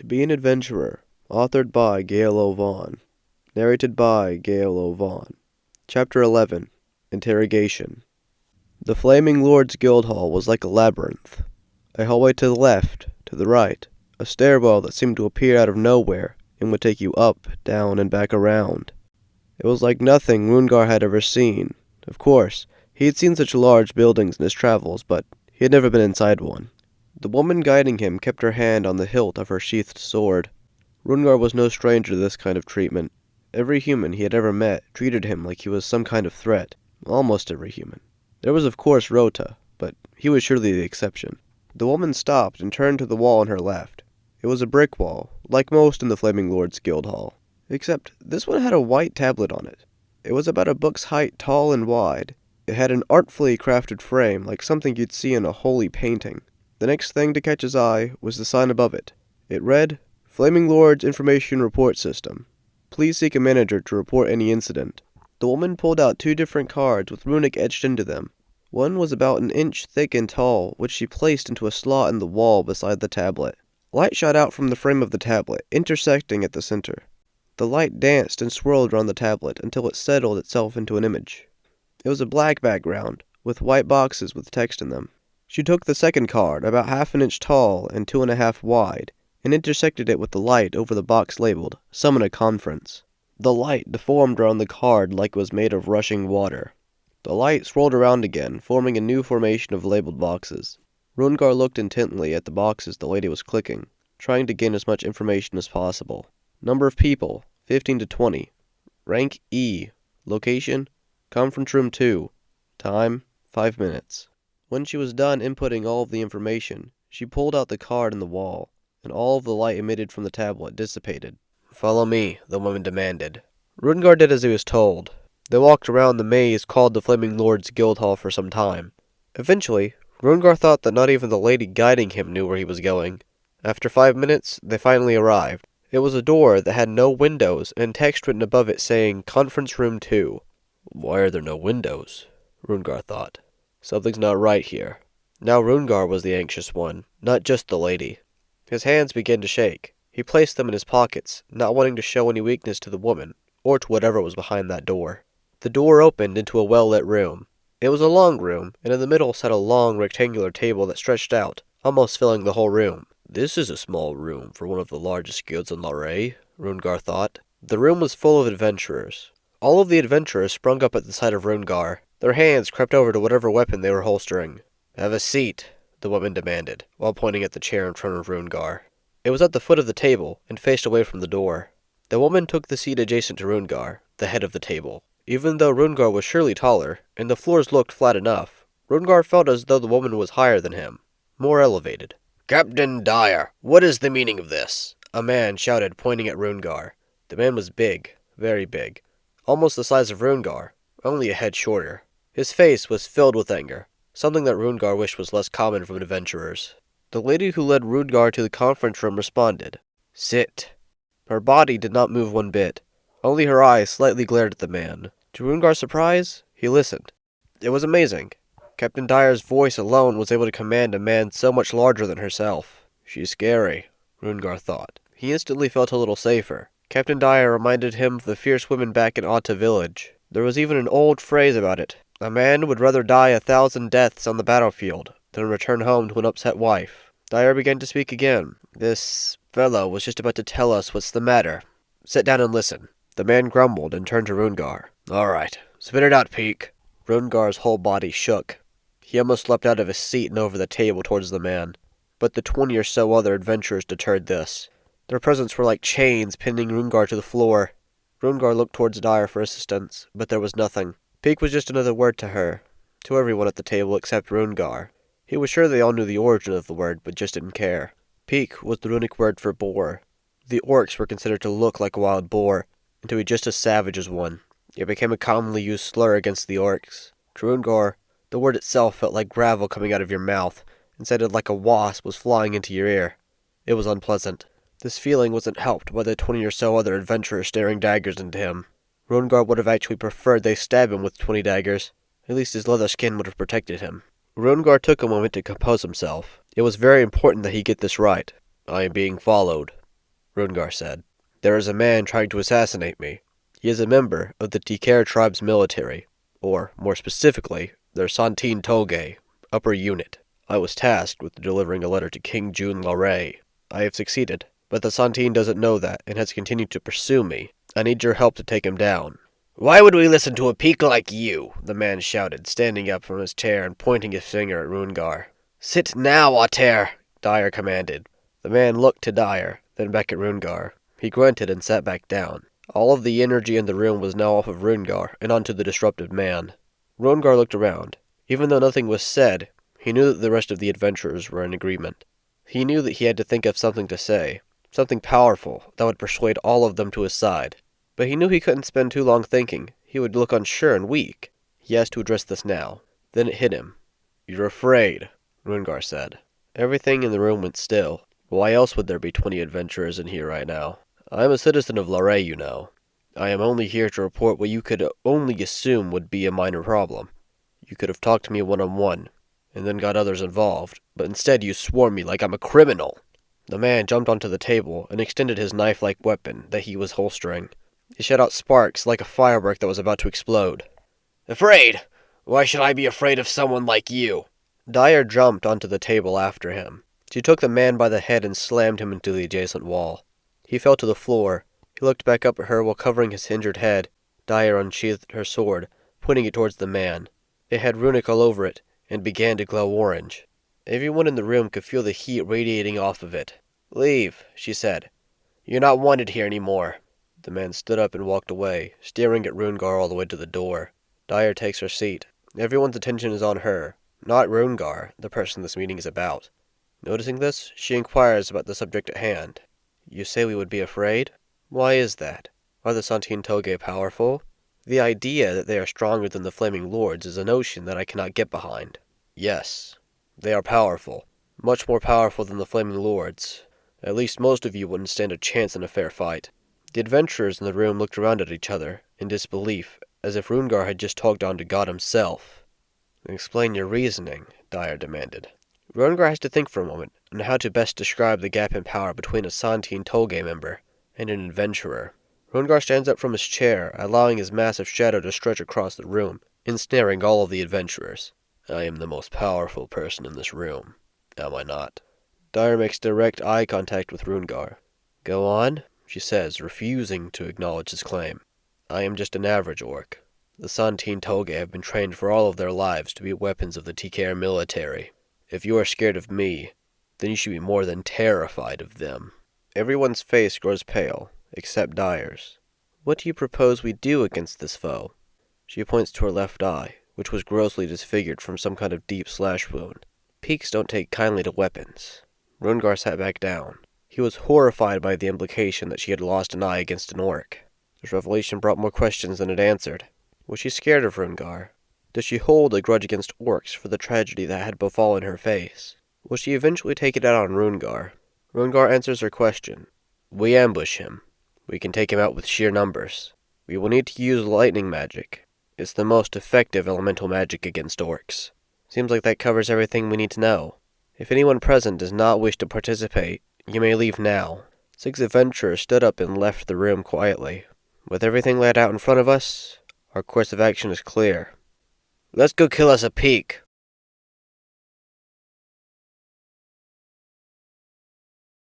To Be an Adventurer, authored by Gail O. Vaughn, narrated by Gail O. Vaughn. Chapter 11, Interrogation. The Flaming Lord's Guildhall was like a labyrinth. A hallway to the left, to the right, a stairwell that seemed to appear out of nowhere and would take you up, down, and back around. It was like nothing Rungar had ever seen. Of course, he had seen such large buildings in his travels, but he had never been inside one. The woman guiding him kept her hand on the hilt of her sheathed sword. Rungar was no stranger to this kind of treatment. Every human he had ever met treated him like he was some kind of threat. Almost every human. There was of course Rota, but he was surely the exception. The woman stopped and turned to the wall on her left. It was a brick wall, like most in the Flaming Lord's Guildhall. Except this one had a white tablet on it. It was about a book's height tall and wide. It had an artfully crafted frame like something you'd see in a holy painting. The next thing to catch his eye was the sign above it. It read, Flaming Lord's Information Report System. Please seek a manager to report any incident. The woman pulled out two different cards with runic etched into them. One was about an inch thick and tall, which she placed into a slot in the wall beside the tablet. Light shot out from the frame of the tablet, intersecting at the center. The light danced and swirled around the tablet until it settled itself into an image. It was a black background, with white boxes with text in them. She took the second card, about 1/2 inch tall and 2.5 wide, and intersected it with the light over the box labeled, Summon a Conference. The light deformed around the card like it was made of rushing water. The light swirled around again, forming a new formation of labeled boxes. Rungar looked intently at the boxes the lady was clicking, trying to gain as much information as possible. Number of people, 15 to 20. Rank E. Location, Conference Room 2. Time, 5 minutes. When she was done inputting all of the information, she pulled out the card in the wall, and all of the light emitted from the tablet dissipated. Follow me, the woman demanded. Rungar did as he was told. They walked around the maze called the Flaming Lord's Guildhall for some time. Eventually, Rungar thought that not even the lady guiding him knew where he was going. After 5 minutes, they finally arrived. It was a door that had no windows and text written above it saying, Conference Room 2. Why are there no windows? Rungar thought. Something's not right here. Now Rungar was the anxious one, not just the lady. His hands began to shake. He placed them in his pockets, not wanting to show any weakness to the woman, or to whatever was behind that door. The door opened into a well-lit room. It was a long room, and in the middle sat a long rectangular table that stretched out, almost filling the whole room. This is a small room for one of the largest guilds in Larray, Rungar thought. The room was full of adventurers. All of the adventurers sprung up at the sight of Rungar. Their hands crept over to whatever weapon they were holstering. Have a seat, the woman demanded, while pointing at the chair in front of Rungar. It was at the foot of the table, and faced away from the door. The woman took the seat adjacent to Rungar, the head of the table. Even though Rungar was surely taller, and the floors looked flat enough, Rungar felt as though the woman was higher than him, more elevated. Captain Dyer, what is the meaning of this? A man shouted, pointing at Rungar. The man was big, very big, almost the size of Rungar, only a head shorter. His face was filled with anger, something that Rungar wished was less common from adventurers. The lady who led Rungar to the conference room responded. Sit. Her body did not move one bit. Only her eyes slightly glared at the man. To Rungar's surprise, he listened. It was amazing. Captain Dyer's voice alone was able to command a man so much larger than herself. She's scary, Rungar thought. He instantly felt a little safer. Captain Dyer reminded him of the fierce women back in Atta village. There was even an old phrase about it. A man would rather die 1,000 deaths on the battlefield than return home to an upset wife. Dyer began to speak again. This fellow was just about to tell us what's the matter. Sit down and listen. The man grumbled and turned to Rungar. All right, spit it out, Peak. Rungar's whole body shook. He almost leapt out of his seat and over the table towards the man. But the 20 or so other adventurers deterred this. Their presence were like chains pinning Rungar to the floor. Rungar looked towards Dyer for assistance, but there was nothing. Peak was just another word to her, to everyone at the table except Rungar. He was sure they all knew the origin of the word, but just didn't care. Peak was the runic word for boar. The orcs were considered to look like a wild boar, and to be just as savage as one. It became a commonly used slur against the orcs. To Rungar, the word itself felt like gravel coming out of your mouth, and sounded like a wasp was flying into your ear. It was unpleasant. This feeling wasn't helped by the 20 or so other adventurers staring daggers into him. Rungar would have actually preferred they stab him with 20 daggers. At least his leather skin would have protected him. Rungar took a moment to compose himself. It was very important that he get this right. I am being followed, Rungar said. "There is a man trying to assassinate me. He is a member of the Tikar tribe's military, or, more specifically, their Santin Toge, upper unit. I was tasked with delivering a letter to King Jun Laray. I have succeeded, but the Santin doesn't know that and has continued to pursue me. I need your help to take him down." "Why would we listen to a peak like you?" the man shouted, standing up from his chair and pointing his finger at Rungar. "Sit now, Ater," Dyer commanded. The man looked to Dyer, then back at Rungar. He grunted and sat back down. All of the energy in the room was now off of Rungar and onto the disruptive man. Rungar looked around. Even though nothing was said, he knew that the rest of the adventurers were in agreement. He knew that he had to think of something to say, something powerful that would persuade all of them to his side. But he knew he couldn't spend too long thinking. He would look unsure and weak. He has to address this now. Then it hit him. "You're afraid," Rungar said. Everything in the room went still. Why else would there be 20 adventurers in here right now? "I am a citizen of Laray, you know. I am only here to report what you could only assume would be a minor problem. You could have talked to me one-on-one, and then got others involved, but instead you swarm me like I'm a criminal." The man jumped onto the table and extended his knife-like weapon that he was holstering. It shot out sparks like a firework that was about to explode. "Afraid? Why should I be afraid of someone like you?" Dyer jumped onto the table after him. She took the man by the head and slammed him into the adjacent wall. He fell to the floor. He looked back up at her while covering his injured head. Dyer unsheathed her sword, pointing it towards the man. It had runic all over it, and began to glow orange. Everyone in the room could feel the heat radiating off of it. "Leave," she said. "You're not wanted here anymore." The man stood up and walked away, staring at Rungar all the way to the door. Dyer takes her seat. Everyone's attention is on her, not Rungar, the person this meeting is about. Noticing this, she inquires about the subject at hand. "You say we would be afraid? Why is that? Are the Santin Toge powerful? The idea that they are stronger than the Flaming Lords is a notion that I cannot get behind." "Yes, they are powerful. Much more powerful than the Flaming Lords. At least most of you wouldn't stand a chance in a fair fight." The adventurers in the room looked around at each other, in disbelief, as if Rungar had just talked on to God himself. "Explain your reasoning," Dyer demanded. Rungar has to think for a moment on how to best describe the gap in power between a Santin Toge member and an adventurer. Rungar stands up from his chair, allowing his massive shadow to stretch across the room, ensnaring all of the adventurers. "I am the most powerful person in this room, am I not?" Dyer makes direct eye contact with Rungar. "Go on," she says, refusing to acknowledge his claim. "I am just an average orc. The Santin Toge have been trained for all of their lives to be weapons of the Tikar military. If you are scared of me, then you should be more than terrified of them." Everyone's face grows pale, except Dyer's. "What do you propose we do against this foe?" She points to her left eye, which was grossly disfigured from some kind of deep slash wound. "Peaks don't take kindly to weapons." Rungar sat back down. He was horrified by the implication that she had lost an eye against an orc. This revelation brought more questions than it answered. Was she scared of Rungar? Did she hold a grudge against orcs for the tragedy that had befallen her face? Will she eventually take it out on Rungar? Rungar answers her question. "We ambush him. We can take him out with sheer numbers. We will need to use lightning magic. It's the most effective elemental magic against orcs. Seems like that covers everything we need to know. If anyone present does not wish to participate, you may leave now." 6 adventurers stood up and left the room quietly. "With everything laid out in front of us, our course of action is clear." "Let's go kill us a peak,"